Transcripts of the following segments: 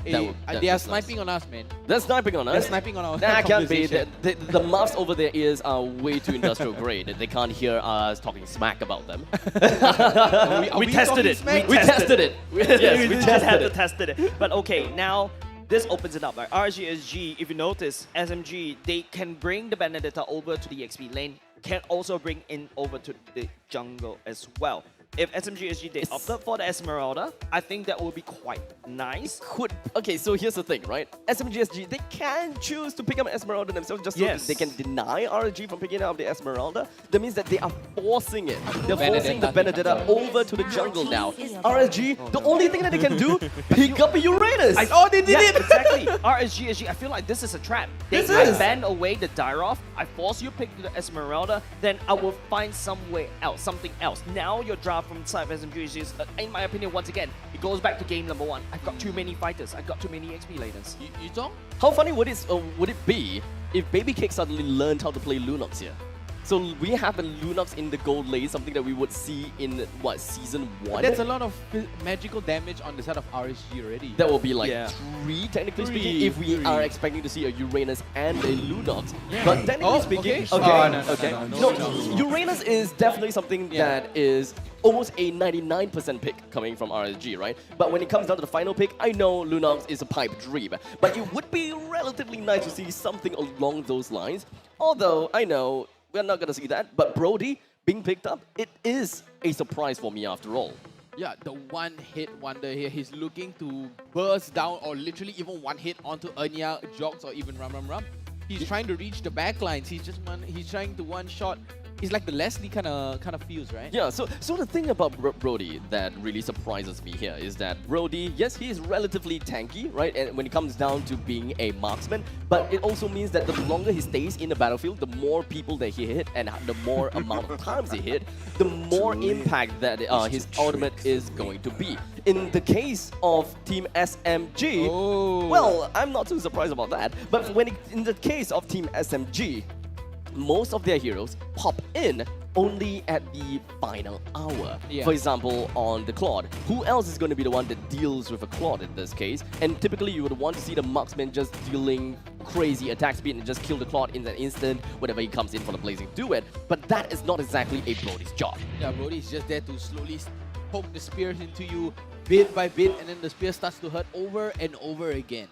They are sniping on us, man. They're sniping on us? They're sniping on our That can't be. conversation. The muffs over their ears are way too industrial grade. They can't hear us talking smack about them. We tested it. We tested it. Yes, we tested it. But okay, now this opens it up. Like RSG SG, if you notice, SMG, they can bring the Benedetta over to the XP lane, can also bring in over to the jungle as well. If SMG SG they opted for the Esmeralda, I think that will be quite nice. Okay, so here's the thing, right? SMG SG, they can choose to pick up Esmeralda themselves just so they can deny RSG from picking up the Esmeralda. That means that they are forcing it. They're forcing the Benedetta over to the jungle now. RSG, the only thing that they can do, pick up a Uranus. They did it! Exactly. RSG SG, I feel like this is a trap. I ban away the Dyroth, I force you to pick the Esmeralda, then I will find some way else, something else. Now your draft from side of SMG is, in my opinion, once again, it goes back to game number 1. I've got too many fighters. I've got too many XP laners. You don't? How funny would it be if babycakes suddenly learned how to play Lunox here? So we have a Lunox in the gold lane, something that we would see in, what, Season 1? That's a lot of magical damage on the side of RSG already. That will be like 3, technically speaking, if we are expecting to see a Uranus and a Lunox. Yeah. But technically speaking, no, Uranus is definitely something that is almost a 99% pick coming from RSG, right? But when it comes down to the final pick, I know Lunox is a pipe dream. But it would be relatively nice to see something along those lines. Although, I know we're not going to see that, but Brody being picked up, it is a surprise for me after all. Yeah, the one-hit wonder here. He's looking to burst down or literally even one-hit onto Enya, Joxxx, or even Ram. He's trying to reach the backlines. He's trying to one-shot. It's like the Leslie kind of feels, right? Yeah, so the thing about Brody that really surprises me here is that Brody, yes, he is relatively tanky, right? And when it comes down to being a marksman, but it also means that the longer he stays in the battlefield, the more people that he hit and the more amount of times he hit, the more impact that his ultimate is going to be. In the case of Team SMG, well, I'm not too surprised about that. But in the case of Team SMG, most of their heroes pop in only at the final hour. Yeah. For example, on the Claude, who else is going to be the one that deals with a Claude in this case? And typically you would want to see the marksman just dealing crazy attack speed and just kill the Claude in an instant whenever he comes in for the blazing duet. But that is not exactly a Brody's job. Yeah, Brody is just there to slowly poke the spears into you bit by bit, and then the spear starts to hurt over and over again.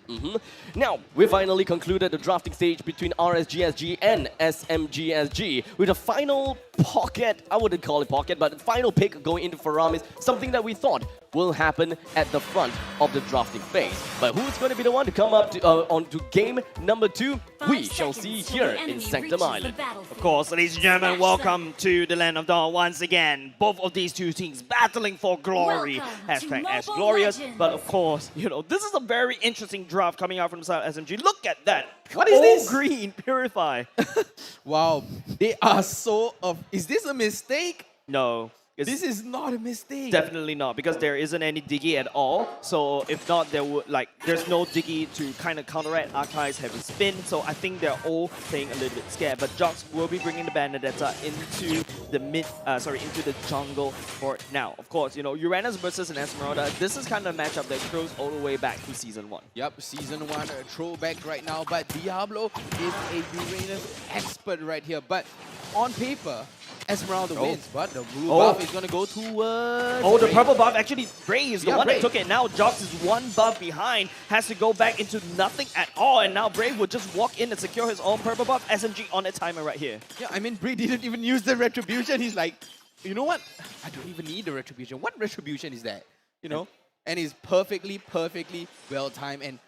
Now, we finally concluded the drafting stage between RSG SG and SMG SG with a final pocket, I wouldn't call it pocket, but the final pick going into Faramis, something that we thought will happen at the front of the drafting phase. But who's going to be the one to come up to, onto game number 2? We shall see here in Sanctum Island. Of course, ladies and gentlemen, welcome to the Land of Dawn once again. Both of these two teams battling for glory. Hashtag as glorious. But of course, you know, this is a very interesting draft coming out from the side of SMG. Look at that. What is this? Green, Purify. Wow, they are so... Is this a mistake? No. This is not a mistake. Definitely not, because there isn't any Diggy at all. So if not, there's no Diggy to kind of counteract Archive's heavy spin. So I think they're all playing a little bit scared. But Joxxx will be bringing the Benedetta into the into the jungle for now. Of course, you know, Uranus versus an Esmeralda. This is kind of a matchup that goes all the way back to Season 1. Yep, Season 1, a throwback right now. But Diablo is a Uranus expert right here. But on paper, Esmeralda wins, but the blue buff is going to go towards... the purple buff, actually, BRAYYY is the one that took it. Now Joxxx is one buff behind, has to go back into nothing at all, and now BRAYYY will just walk in and secure his own purple buff. SMG on a timer right here. Yeah, I mean, BRAYYY didn't even use the Retribution. He's like, you know what? I don't even need the Retribution. What Retribution is that? You know? And it's perfectly well-timed. And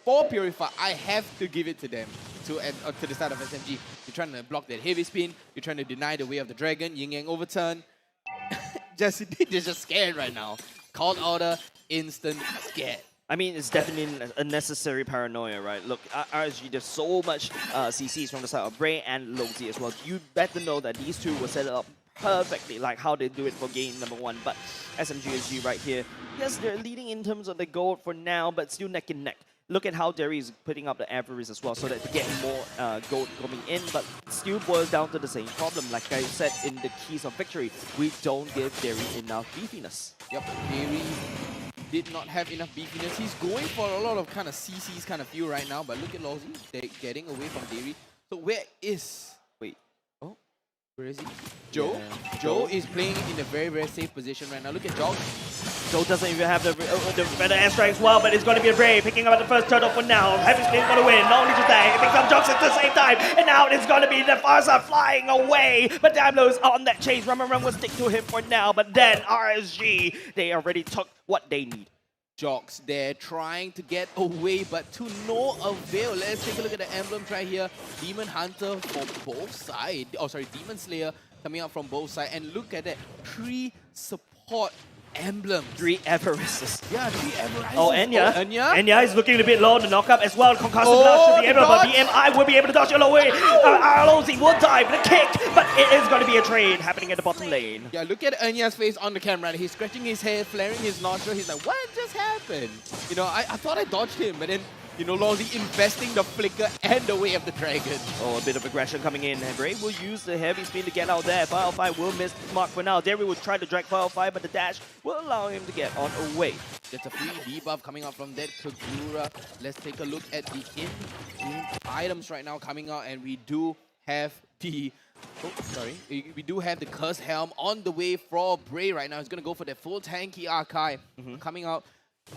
for Purify, I have to give it to them, to the side of SMG. You're trying to block that heavy spin. You're trying to deny the way of the dragon. Yin-Yang overturn. They're just scared right now. Called order, instant scared. I mean, it's definitely a necessary paranoia, right? Look, RSG, there's so much CCs from the side of BRAYYY and Lolsie as well. You better know that these two will set it up perfectly, like how they do it for game number 1. But SMG SG right here, yes, they're leading in terms of the gold for now, but still neck and neck. Look at how Derry is putting up the averages as well so that they get more gold coming in, but still boils down to the same problem. Like I said in the keys of victory, we don't give Derry enough beefiness. Yep, Derry did not have enough beefiness. He's going for a lot of kind of CC's kind of feel right now, but look at Lolsie. They're getting away from Dairy. So where is... Wait. Oh, where is he? Joe? Yeah. Joe is playing in a very, very safe position right now. Look at Joxxx. Joe doesn't even have the better airstrike as well, but it's going to be a Bray picking up the first turtle for now. Heavy Spin's going to win. Not only just that, he picks up Joxxx at the same time, and now it's going to be the Farsa flying away. But Diablo is on that chase. Run will stick to him for now, but then RSG, they already took what they need. Joxxx, they're trying to get away, but to no avail. Let's take a look at the emblems right here. Demon Hunter for both sides. Oh, sorry, Demon Slayer coming out from both sides. And look at that, 3 support emblems. 3 Everests. Yeah, 3 Everests. Oh, Enya. Enya. Enya is looking a bit low. The knockup as well. Concussive blast should be able, but BMI will be able to dodge it away. Lolsie will dive with a kick, but it is going to be a trade happening at the bottom lane. Yeah, look at Enya's face on the camera. He's scratching his head, flaring his nostril. He's like, what just happened? You know, I thought I dodged him, but then, you know, Lolsie investing the flicker and the way of the dragon. Oh, a bit of aggression coming in. And Bray will use the heavy spin to get out there. Firefly will miss the mark for now. Derry will try to drag Firefly, but the dash will allow him to get on away. There's a free debuff coming out from that Kagura. Let's take a look at the in-game items right now coming out, and we do have the... Oh, sorry. We do have the Curse Helm on the way for Bray right now. He's going to go for the full tanky archive coming out.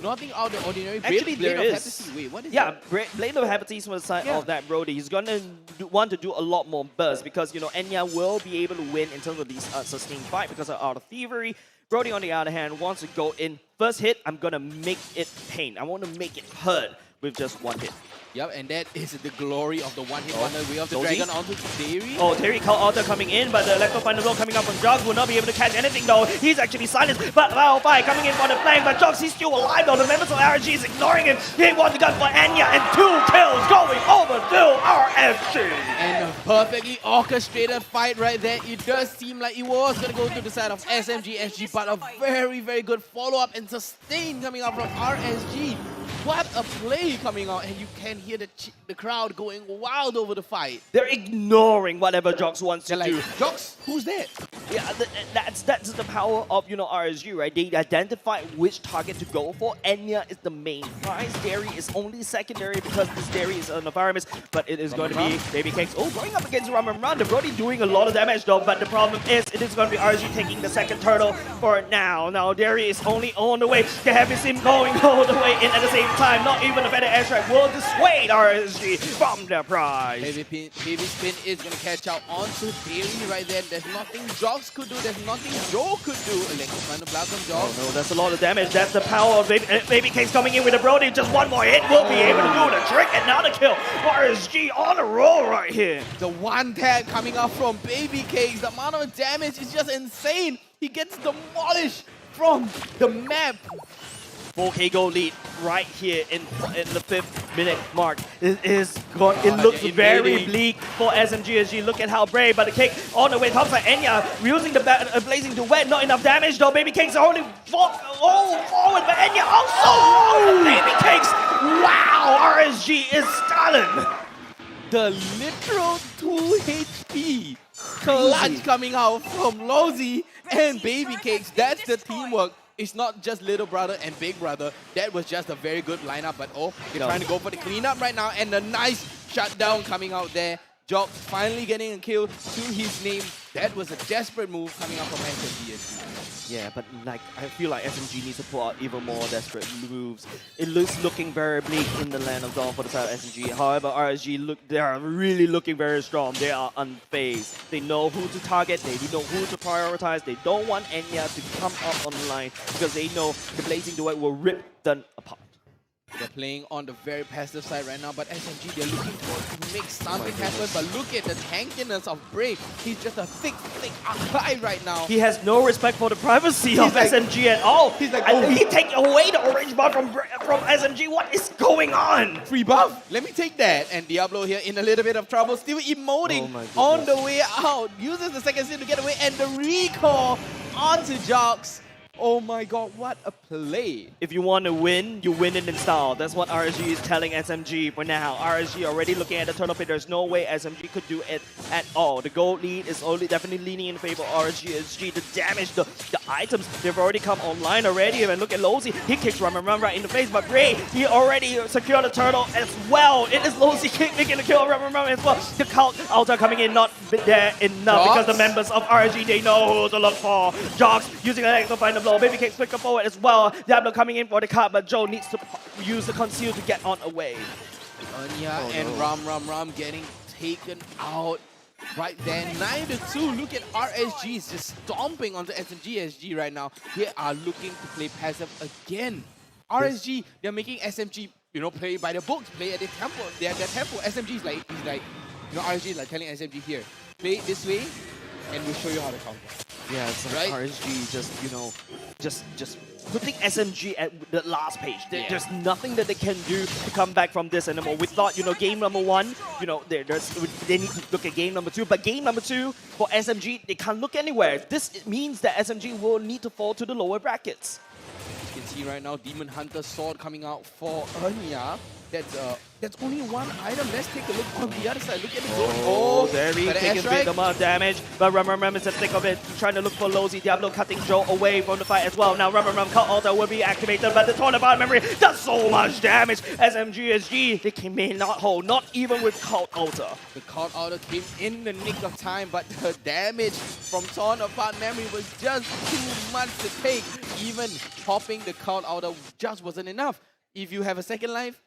Nothing out of the ordinary. Actually, there is. Hepatitis. Wait, what is yeah, that? Blade of Hepatitis from the side of that Brody. He's going to want to do a lot more burst because, you know, Enya will be able to win in terms of these sustained fight because of Art of Thievery. Brody, on the other hand, wants to go in. First hit, I'm going to make it pain. I want to make it hurt with just 1 hit. Yep, and that is the glory of the one-hit wonder. Way of the Lolsie? dragon onto Dairy. Oh, Terry Cow Alter coming in, but the Electro Final Blow coming up from Joxxx will not be able to catch anything though. He's actually silenced, but Firefly coming in for the flank, but Joxxx, he's still alive though. The members of RSG is ignoring him. He wants to gun for Enya, and 2 kills going over to RSG. And a perfectly orchestrated fight right there. It does seem like it was going to go to the side of SMG SG, but a very, very good follow-up and sustain coming out from RSG. What a play coming out, and you can hear the crowd going wild over the fight. They're ignoring whatever Joxxx wants to They're like, do. Joxxx, who's that? Yeah, that's the power of, you know, RSG, right? They identify which target to go for. Enya is the main prize. Dairy is only secondary because this Dairy is an environment, but it is going to be babycakes. Oh, going up against Ram. The Brody doing a lot of damage though, but the problem is it is going to be RSG taking the second turtle for now. Now Dairy is only on the way. The heavy sim going all the way in at the same time. Not even a better airstrike will dissuade RSG from the prize. Heavy spin is going to catch out onto Dairy right there. There's nothing Joxxx could do. There's nothing Joe could do. Electric blast from Joxxx. Oh no, that's a lot of damage. That's the power of babycakes coming in with the Brody. Just 1 more hit will be able to do the trick, and now the kill. RSG on a roll right here. The one tag coming out from babycakes. The amount of damage is just insane. He gets demolished from the map. 4K goal lead right here in the 5th minute mark. It looks very bleak for SMG SG. Look at how brave, but the kick on the way topside. Enya using the blazing duet, not enough damage though. Babycakes are only forward, but Enya also Babycakes. Wow, RSG is stalling. The literal 2 HP clutch coming out from Lolsie and babycakes. That's the teamwork. It's not just little brother and big brother. That was just a very good lineup, but oh, they're trying to go for the cleanup right now, and a nice shutdown coming out there. Joxxx finally getting a kill to his name. That was a desperate move coming out from SMG. Yeah, but like I feel like SMG needs to pull out even more desperate moves. It looks looking very bleak in the land of Dawn for the side of SMG. However, RSG they are really looking very strong. They are unfazed. They know who to target. They know who to prioritize. They don't want Enya to come up on the line because they know the blazing duet will rip them apart. They're playing on the very passive side right now, but SMG, they're looking to make something happen. But look at the tankiness of Bray. He's just a thick guy right now. He has no respect for the privacy of like, SMG at all. He's like, oh, he takes away the orange bar from SMG. What is going on? Free buff. Let me take that. And Diablo here in a little bit of trouble, still emoting on the way out. Uses the second sim to get away, and the recall onto Joxxx. Oh my god, what a play. If you want to win, you win it in style. That's what RSG is telling SMG for now. RSG already looking at the turtle pit. There's no way SMG could do it at all. The gold lead is only definitely leaning in favor of RSG SG. The damage, the items, they've already come online already. And look at Lolsie. He kicks run right in the face. But BRAYYY, he already secured the turtle as well. It is Lolsie making the kill run as well. The cult altar coming in, not there enough because the members of RSG, they know who to look for. Joxxx using an X to find the blow. babycakes flicker forward as well. Diablo coming in for the cut, but Joe needs to use the conceal to get on away. Enya and Ram getting taken out right there. 9-2. Look at RSG's just stomping onto SMG SG right now. They are looking to play passive again. RSG, they're making SMG, you know, play by the books, play at their tempo. Their tempo. SMG is like, you know, RSG is like telling SMG here, play it this way, and we'll show you how to counter. Yeah, it's right? like RSG just, you know, just putting SMG at the last page. There's nothing that they can do to come back from this anymore. We thought, you know, game number 1, you know, they need to look at game number 2. But game number 2, for SMG, they can't look anywhere. This means that SMG will need to fall to the lower brackets. You can see right now, Demon Hunter Sword coming out for Enya. That's only one item. Let's take a look on the other side. Look at the goal. Oh, there he taking a big amount of damage. But Ram is in the thick of it, trying to look for Lolsie. Diablo cutting Joe away from the fight as well. Now Ram Cult Altar will be activated, but the Tornado Memory does so much damage. SMG SG, they came in not whole, not even with Cult Altar. The Cult Altar came in the nick of time, but the damage from Torn Apart Memory was just too much to take. Even popping the Cult Altar just wasn't enough. If you have a second life,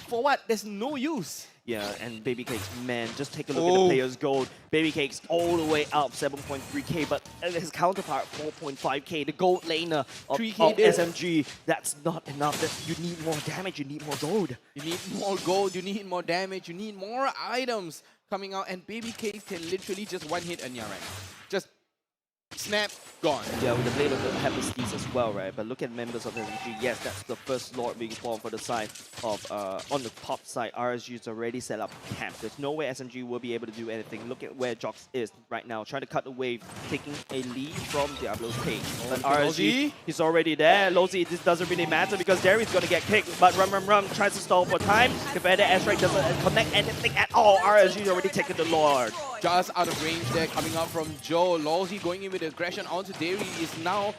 for what? There's no use. Yeah, and babycakes, man, just take a look at the player's gold. babycakes all the way up 7.3k, but his counterpart 4.5k. The gold laner of SMG, that's not enough. You need more damage, you need more gold. You need more gold, you need more damage, you need more items coming out, and babycakes can literally just one-hit Enya right now. Just snap, gone. Yeah, with the Blade of the Hephaestus as well, right? But look at members of SMG. Yes, that's the first Lord being formed for the side of, on the top side, RSG is already set up camp. There's no way SMG will be able to do anything. Look at where Joxxx is right now, trying to cut the wave, taking a lead from Diablo's page. But RSG, he's already there. Lolsie, this doesn't really matter because Derry's going to get kicked. But Rum tries to stall for time. Defender airstrike doesn't connect anything at all. RSG's already taken the Lord. Just out of range there, coming out from Joe. Lolsie going in with aggression onto Derry is now...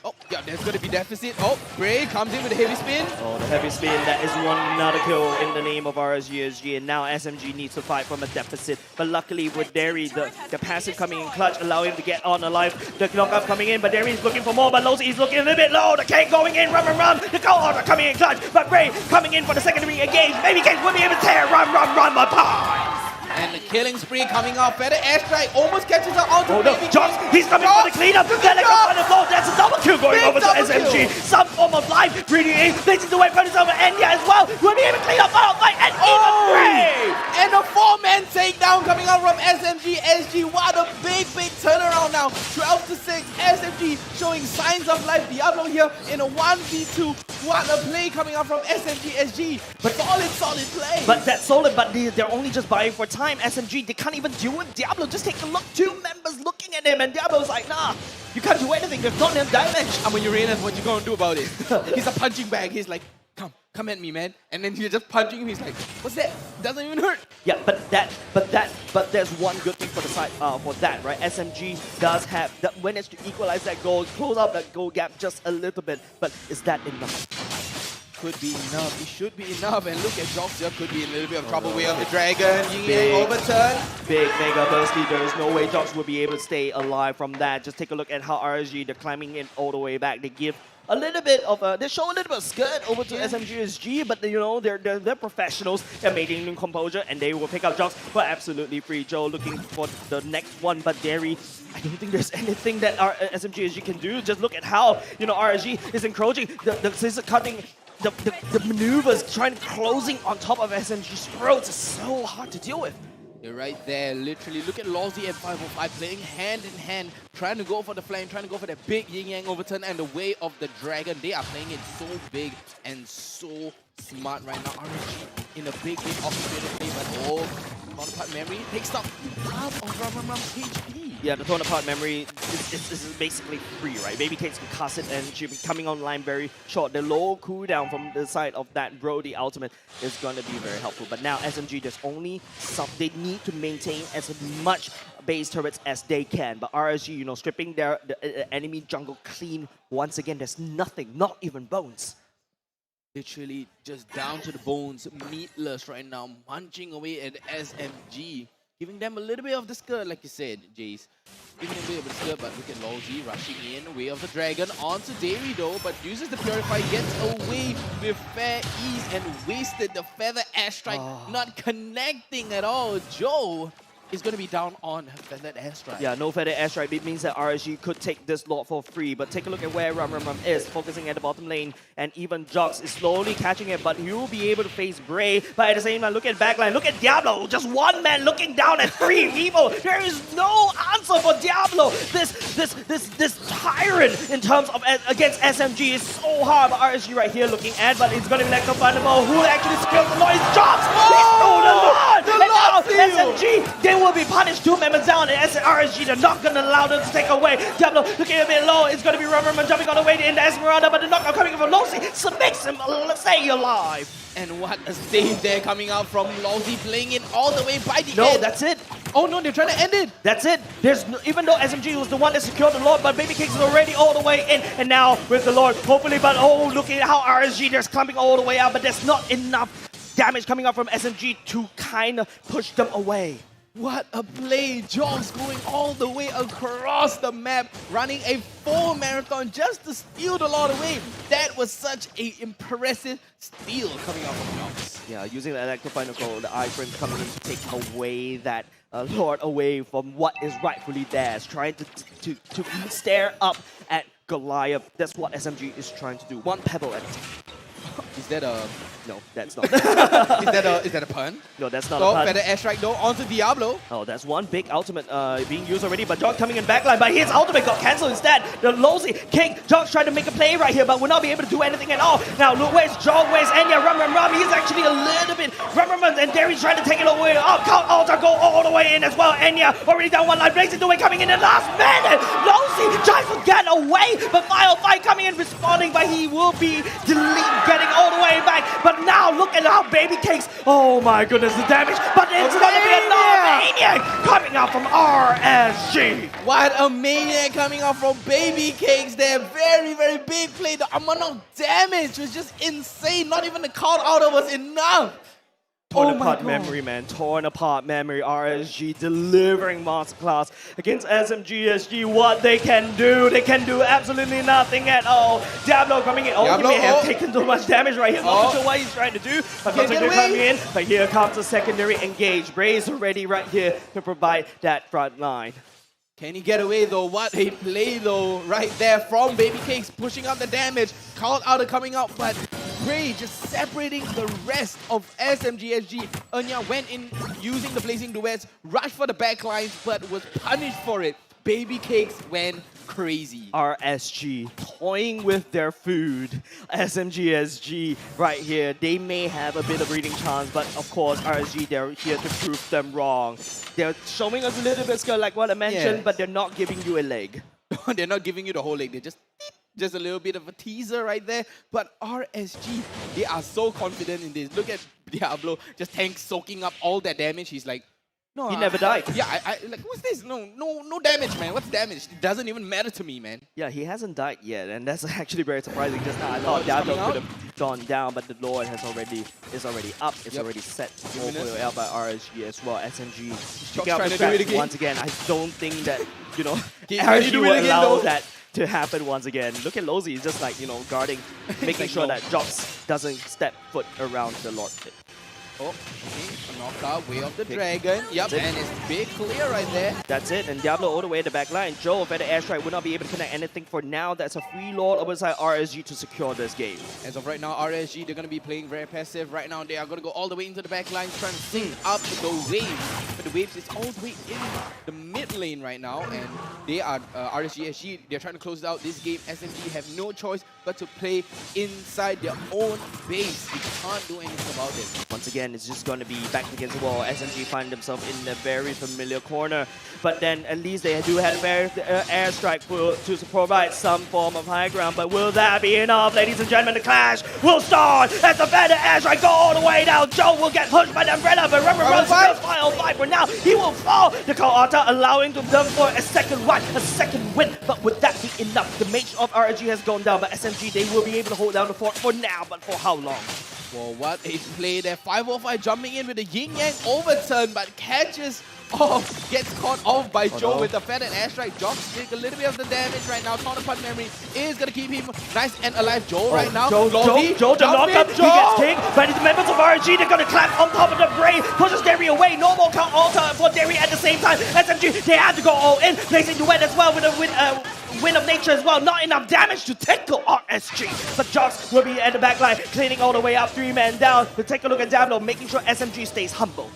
Oh, yeah, there's going to be deficit. Oh, BRAYYY comes in with a heavy spin. Oh, the heavy spin, that is another kill in the name of RSG SG, and now SMG needs to fight from a deficit. But luckily with Derry, the passive coming in clutch, allowing him to get on alive. The knockup coming in, but Derry is looking for more, but Lolsie is looking a little bit low. The cake going in, run. The goal order coming in clutch, but BRAYYY coming in for the secondary engage. babycakes will be able to tear, run, but pie! And the killing spree coming out. Better airstrike almost catches her onto Joxxx, he's coming for the cleanup. Then it goes on the floor. That's a double kill going over to SMG. Some form of life. Breathing in. Places the way for this over Enya as well. We'll be able to clean up all fight and even BRAYYY. And a 4-man takedown coming out from SMG SG. What a big turnaround now. 12-6. SMG showing signs of life. Diablo here in a 1v2. What a play coming out from SMG SG. But solid play. But that's solid, but they're only just buying for time. SMG, they can't even deal with Diablo. Just take a look. 2 members looking at him, and Diablo's like, nah, you can't do anything. There's not enough damage. I'm when you realize what you gonna do about it. He's a punching bag. He's like, come at me, man. And then you're just punching him. He's like, what's that? Doesn't even hurt. Yeah, but there's one good thing for the side for that, right? SMG does have that managed to equalize that goal, close up that goal gap just a little bit. But is that enough? Could be enough. It should be enough. And look at Joxxx here. Could be in a little bit of trouble. Way of the dragon. Yin overturn. Big mega bursty. There is no way Joxxx will be able to stay alive from that. Just take a look at how RSG, they're climbing in all the way back. They give a little bit of they show a little bit of skirt over to SMG SG, but you know they're professionals. They're maintaining composure, and they will pick up Joxxx for absolutely free. Joe looking for the next one, but Derry, I don't think there's anything that our SMG SG can do. Just look at how, you know, RSG is encroaching. The scissor cutting. The maneuvers trying closing on top of SMG's throats is so hard to deal with. They're right there, literally. Look at Lolsie and 505 playing hand in hand, trying to go for the flame, trying to go for that big yin-yang overturn and the way of the dragon. They are playing it so big and so smart right now. RSG in a big orchestrated play, but counterpart memory takes up half of Ram's HP. Yeah, the torn apart memory is basically free, right? Babycakes can cast it and she'll be coming online very short. The low cooldown from the side of that BRAYYY ultimate is going to be very helpful. But now SMG, there's only some, they need to maintain as much base turrets as they can. But RSG, you know, stripping the enemy jungle clean once again. There's nothing, not even bones. Literally just down to the bones, meatless right now, munching away at SMG. Giving them a little bit of the skirt, like you said, JAYZ. Giving them a bit of the skirt, but look at Lolsie rushing in. Way of the Dragon onto Dairy though, but uses the Purify, gets away with fair ease and wasted the Feather Airstrike, not connecting at all. Joe is going to be down on Feathered Airstrike. Yeah, no Feather Airstrike. It means that RSG could take this Lord for free. But take a look at where Rum is, focusing at the bottom lane. And even Joxxx is slowly catching it, but he will be able to face Bray. But at the same time, look at backline. Look at Diablo. Just one man looking down at 3 people. There is no answer for Diablo. This tyrant in terms of against SMG is so hard. But RSG right here looking at, but it's going to be like unfindable. Who actually skilled the Lord is Joxxx. He stole the Lord. And now SMG, they will be punished. 2 members down, and RSG, they're not going to allow them to take away. Diablo looking a bit low. It's going to be Rum jumping all the way into Esmeralda, but the knockout coming from Lolsie. So makes him stay alive. And what a save there coming out from Lolsie, playing it all the way by the No, end. that's it. Oh no, they're trying to end it. That's it. There's no, even though SMG was the one that secured the Lord, but babycakes is already all the way in. And now with the Lord, hopefully, but oh, looking at how RSG, they're climbing all the way out, but there's not enough damage coming out from SMG to kind of push them away. What a play. Joxxx going all the way across the map, running a full marathon just to steal the Lord away. That was such an impressive steal coming out from Joxxx. Yeah, using the Electrophynical, the iframes coming in to take away that Lord away from what is rightfully theirs, trying to stare up at Goliath. That's what SMG is trying to do. One pebble at a time. Is that a... No, that's not. is that a pun? No, that's not So, a pun. Feather Airstrike though, onto Diablo. Oh, that's one big ultimate being used already, but Joxxx coming in backline, but his ultimate got cancelled instead. The Lolsie King, Joxxx trying to make a play right here, but will not be able to do anything at all. Now, look, where's Joe, where's Enya, Rum, he's actually a little bit, Rum, and Dairy's trying to take it away. Oh, Count Altar go all the way in as well. Enya already down one line, Blaze away, coming in the last minute. Lolsie tries to get away, but Final Fight coming in, responding, but he will be getting all the way back. But now, look at how Babycakes, oh my goodness, the damage, but it's going to be another maniac coming out from RSG. What a maniac coming out from Babycakes there. Very, very big play. The amount of damage was just insane. Not even the call out was enough. Torn apart memory, man. Torn apart memory. RSG delivering masterclass against SMG SG. What they can do. They can do absolutely nothing at all. Diablo coming in. Oh, he may have taken too much damage right here. Not sure what he's trying to do. But coming in. But here comes the secondary engage. Bray is already right here to provide that front line. Can he get away though? What a play though, right there from Babycakes, pushing out the damage. Called out coming out, but Bray just separating the rest of SMG SG. Enya went in using the blazing duets, rushed for the backlines, but was punished for it. Babycakes went crazy. RSG toying with their food. SMG SG right here. They may have a bit of breathing chance, but of course RSG, they're here to prove them wrong. They're showing us a little bit skill like what I mentioned, but they're not giving you a leg. They're not giving you the whole leg. They're just a little bit of a teaser right there. But RSG, they are so confident in this. Look at Diablo, just tank soaking up all that damage. He's like, no, he never died. Yeah, I like, what's this? No damage, man. What's damage? It doesn't even matter to me, man. Yeah, he hasn't died yet, and that's actually very surprising. Just now, I thought Diablo could have gone down, but the Lord is already up. It's already set over out by RSG as well. SMG picking up the track once again. I don't think that RSG will allow that to happen once again. Look at Lolsie. He's just like guarding, making sure that Joxxx doesn't step foot around the Lord pit. Oh, okay. A knockout, Way of the Dragon. Yep, and it's big clear right there. That's it, and Diablo all the way at the back line. Joe, Feather Airstrike would not be able to connect anything for now. That's a free Lord alongside RSG to secure this game. As of right now, RSG, they're going to be playing very passive. Right now, they are going to go all the way into the back line, trying to sync up the wave. but the waves is all the way in the mid lane right now, and they are RSG SG. They're trying to close out this game. SMG have no choice but to play inside their own base. You can't do anything about it. Once again, it's just going to be back against the wall. SMG find themselves in a very familiar corner, but then at least they do have airstrike to provide some form of high ground. But will that be enough, ladies and gentlemen? The clash will start as the better airstrike go all the way down. Joe will get pushed by the umbrella, but Rubber runs to final fight for now. He will fall. The Alta allowing them for a second run, a second win. But would that be enough? The mage of RSG has gone down, but SMG, they will be able to hold down the fort for now, but for how long? Well, what a play there. 505 jumping in with the yin yang overturn, but catches off, gets caught off by Joe with the feather airstrike. Joxxx take a little bit of the damage right now. Counterpunch memory is gonna keep him nice and alive. Joe right now. Joe, the lockup, he gets kicked, but the members of RSG, they're gonna clap on top of the Bray, pushes Derry away. No more count altar for Derry at the same time. SMG, they have to go all in, placing duet as well with a Wind of Nature as well. Not enough damage to tackle RSG, but Joxxx will be at the back line, cleaning all the way up, 3 men down. To take a look at Diablo, making sure SMG stays humble.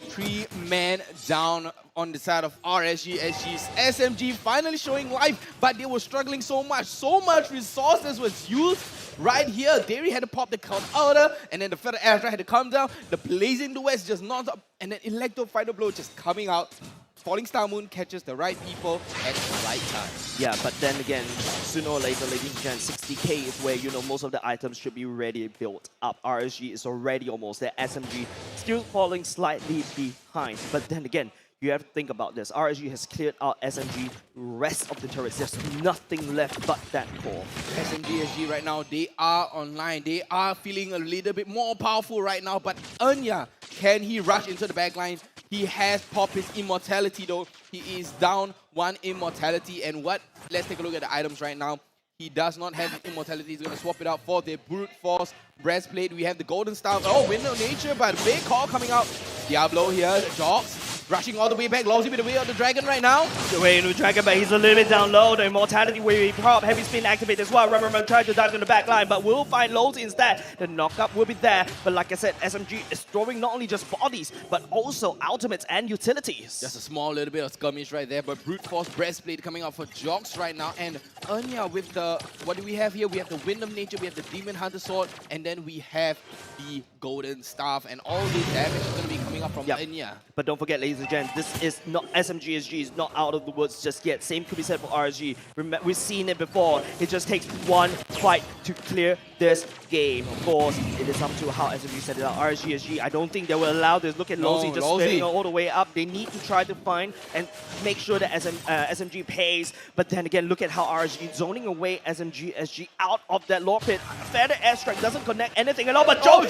3 men down on the side of RSG SG's SMG finally showing life, but they were struggling so much resources was used right here. Derry had to pop the count outer, and then the feather airstrike had to come down. The blazing duets just non-stop, and then Electro Fighter Blow just coming out. Falling Star Moon catches the right people at the right time. Yeah, but then again, sooner or later, ladies and gents, 60k is where, you know, most of the items should be ready built up. RSG is already almost there. SMG still falling slightly behind. But then again, you have to think about this. RSG has cleared out SMG, rest of the turrets. There's nothing left but that core. SMG SG right now, they are online. They are feeling a little bit more powerful right now. But Enya, can he rush into the backline? He has popped his immortality though. He is down 1 immortality. And what? Let's take a look at the items right now. He does not have his immortality. He's going to swap it out for the brute force breastplate. We have the golden staff. Oh, Wind of Nature, but big call coming out. Diablo here, Joxxx. Rushing all the way back. Lolsie with the way of the dragon right now. The way into the dragon, but he's a little bit down low. The immortality wave prop, heavy spin activate as well. Rubberman trying to dive in the back line, but we'll find Lolsie instead. The knockup will be there. But like I said, SMG is throwing not only just bodies, but also ultimates and utilities. Just a small little bit of skirmish right there, but brute force breastplate coming out for Joxxx right now. And Enya with the, what do we have here? We have the Wind of Nature, we have the Demon Hunter Sword, and then we have the golden staff. And all the damage is going to be coming up from Enya. But don't forget, ladies and gents, this is not SMG SG is not out of the woods just yet. Same could be said for RSG. We've seen it before. It just takes one fight to clear this game. Of course, it is up to how SMG set it out. RSG SG, I don't think they will allow this. Look at Lolsie just spinning all the way up. They need to try to find and make sure that SMG pays. But then again, look at how RSG zoning away SMG SG out of that lore pit. Feather airstrike doesn't connect anything at all. But Joe,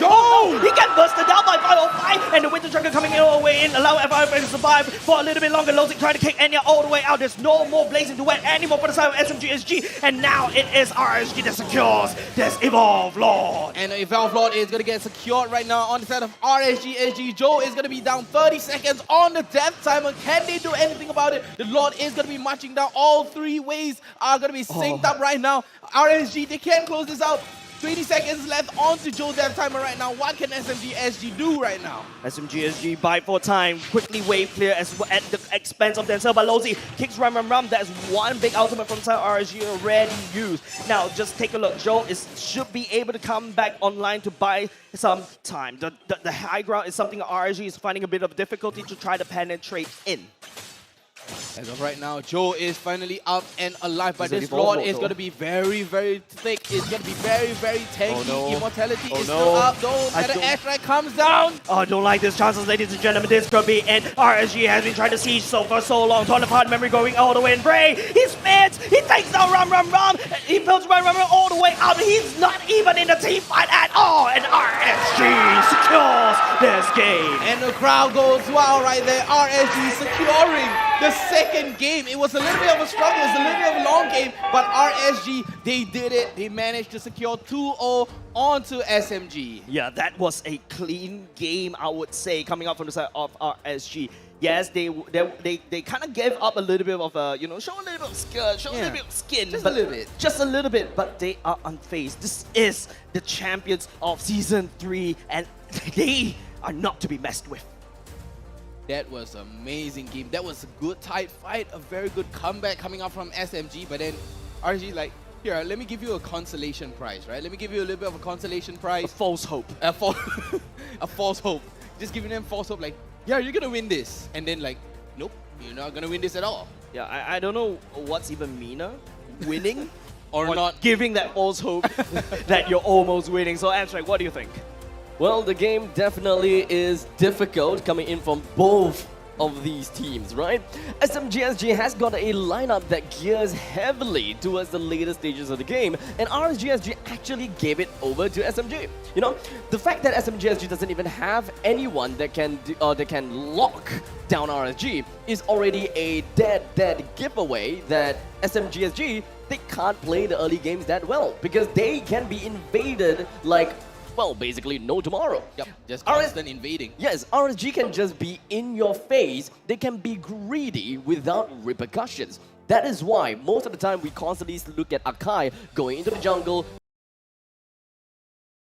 he gets bursted down by 505, and the Winter Dragon coming in all the way in, allow FIF to survive for a little bit longer. Lolsie trying to kick Enya all the way out. There's no more blazing duet anymore for the side of SMG SG, and now it is RSG that secures this Evolve Lord. And the Evolve Lord is going to get secured right now on the side of RSG SG. Joe is going to be down 30 seconds on the death timer. Can they do anything about it? The Lord is going to be marching down. All 3 ways are going to be synced up right now. RSG, they can close this out. 20 seconds left onto Joe's death timer right now. What can SMG SG do right now? SMG SG bite for time, quickly wave clear as well at the expense of themselves. But Lolsie kicks rum. That's one big ultimate from side RSG already used. Now just take a look. Joe should be able to come back online to buy some time. The high ground is something RSG is finding a bit of difficulty to try to penetrate in. As of right now, Joe is finally up and alive, but this Lord is going to be very, very thick. It's going to be very, very tanky. Immortality is still up, though. And the airstrike comes down. Oh, I don't like this chances, ladies and gentlemen. This could be it. RSG has been trying to siege for so long. Torn apart memory going all the way in. Bray, he spins. He takes down Rum. He builds Rum all the way out. He's not even in the team fight at all. And RSG secures this game. And the crowd goes wild right there. RSG securing the second game. It was a little bit of a struggle, it was a little bit of a long game, but RSG, they did it. They managed to secure 2-0 onto SMG. Yeah, that was a clean game, I would say, coming out from the side of RSG. Yes, they kind of gave up a little bit of a, show a little bit of skill, show a little bit of skin. Just a little bit. Just a little bit, but they are unfazed. This is the champions of Season 3, and they are not to be messed with. That was an amazing game. That was a good tight fight, a very good comeback coming out from SMG. But then RSG like, here, let me give you a consolation prize, right? Let me give you a little bit of a consolation prize. A false hope. A false hope. Just giving them false hope, like, yeah, you're gonna win this. And then like, nope, you're not gonna win this at all. Yeah, I don't know what's even meaner, winning Or not. giving that false hope that you're almost winning. So Abstract, what do you think? Well, the game definitely is difficult coming in from both of these teams, right? SMG SG has got a lineup that gears heavily towards the later stages of the game, and RSG SG actually gave it over to SMG. You know, the fact that SMG SG doesn't even have anyone that can lock down RSG is already a dead giveaway that SMG SG, they can't play the early games that well because they can be invaded like, well, basically no tomorrow. Yep, just constant invading. Yes, RSG can just be in your face. They can be greedy without repercussions. That is why most of the time we constantly look at Akai going into the jungle,